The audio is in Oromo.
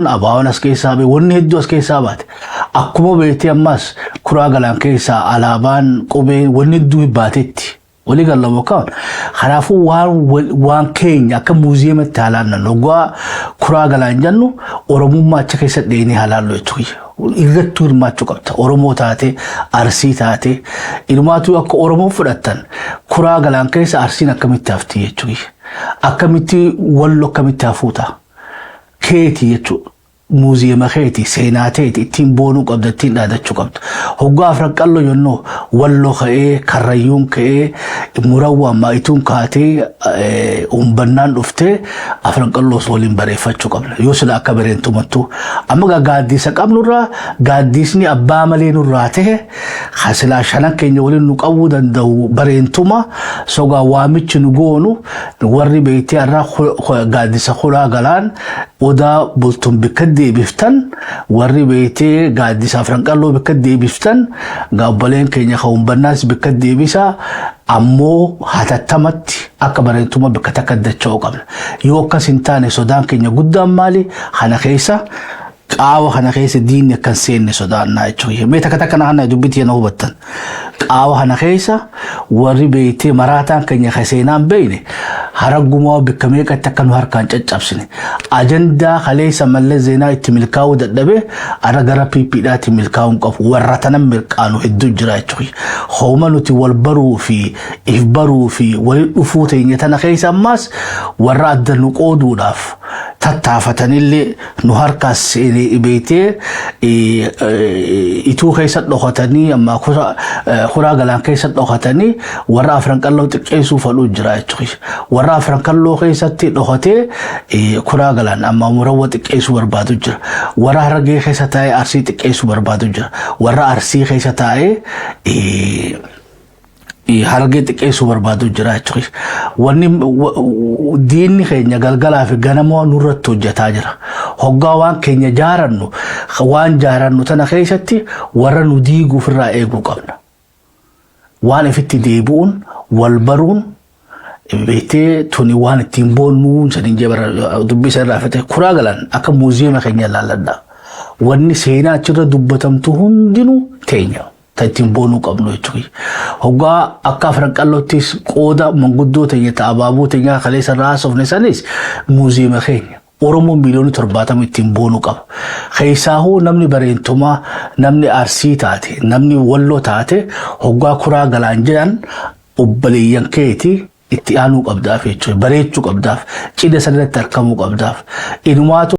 Abaawwan as keessaa ba'e wanni hedduu as keessaa baate akkuma beekte ammas kuraa galaan keessaa alaabaan qubee wanni hedduu baatetti walii galama kaan kanaafuu waan keenya akka muuziyeematti haalaan nogaa kuraa galaan jennu oromummaa achi keessa dheenii haalaan jechuudha irrattuu hirmaachuu qabda oromoo taate arsii taate ilmaatu akka oromoo fudhatan kuraa galaan keessa arsiin akkamitti hafti jechuudha akkamitti wallo akkamitti hafuuta keeti jechuudha muuziyeema keeti seenaateeti ittiin boonuu qabda ittiin dhaadachuu qabda hoggaa afran qallo yennoo wallo ka'ee karrayyuun ka'ee murawwaan maayituun kaatee umbannaan dhuftee afran qalloos waliin bareeffachuu qabna yoo sila akka bareentumattu amma gaaddisa qabnurraa gaaddisni abbaa malee nurraa ta'e hasilaa shanan keenya waliin nu qabuu danda'u bareentuma sogaa waamichi nu goonu warri beeytee irraa gaaddisa kuraa galaan odaa bultuun bikkadde deebiftan warri beeytee gaaddisa afran qalloo bikka deebiftan gaabbaleen keenya ka'umbannaas bikka deebisa ammoo hatattamatti akka bareentuma bikka takka dacha'uu qabna yoo akkas hin taane sodaan keenya guddaan maali kana keessa qaawa kana keessa diinni akkan seenne sodaannaa jechuudha mee takka takka naannaa dubbitii na hubattan qaawa kana keessa warri beeytee maraataan keenya kaseenaan beeyne haraggumaa bikka meeqatti akka nu harkaan caccabsine ajandaa kaleessa mallee zeenaa itti milkaa'uu dadhabe ara gara piiphiidhaatti milkaa'uun qabu warra tanan mirqaanu hedduu jira jechuudha hooma nuti wal baruu fi if baruu fi wal dhufuu teenya tana keessa ammaas warra adda nu qooduudhaaf tattaafatanillee nu harkaas beeytee ituu keessa dhokatanii amma kuraa galaan keessa dhokatanii warra afran qalloo xiqqeessuu fadhuu jira jechuudha warra afran qalloo keessatti dhokatee kuraa galaan amma murawwa xiqqeessuu barbaadu jira warra harargee keessa taa'ee arsii xiqqeessuu barbaadu jira warra arsii keessa taa'ee harargee xiqqeessuu barbaadu jira jechuudha wanni diinni keenya galgalaa fi ganamoo nurratti hojjetaa jira hoggaa waan keenya jaarannu tana keessatti warra nu diiguuf irraa eeguu qabna waan ifitti deebi'uun wal baruun beeytee tuni waan ittiin boonnuun saniin jebara dubbisa irraa fite kuraa galaan akka muuziyeema keenya ilaalladha wanni seenaa achirra dubbatamtu hundinuu teenya ittiin boonuu qabnu jechuudha hoggaa akka afran qallottis qooda manguddoo teenya ta'abaabuu teenya kaleessa irraa haasofne sanis muuziyeema keenya Oromoo miliyoona 70 ittiin boonuu qaba. Keessaahuu namni bareentumaa, namni arsii taate, namni walloo taate hoggaa kuraa galaan jedhan obboleeyyan keeti itti aanuu qabdaaf jechuudha. Bareechuu qabdaaf, cidha sanarratti argamuu qabdaaf. Inumaatu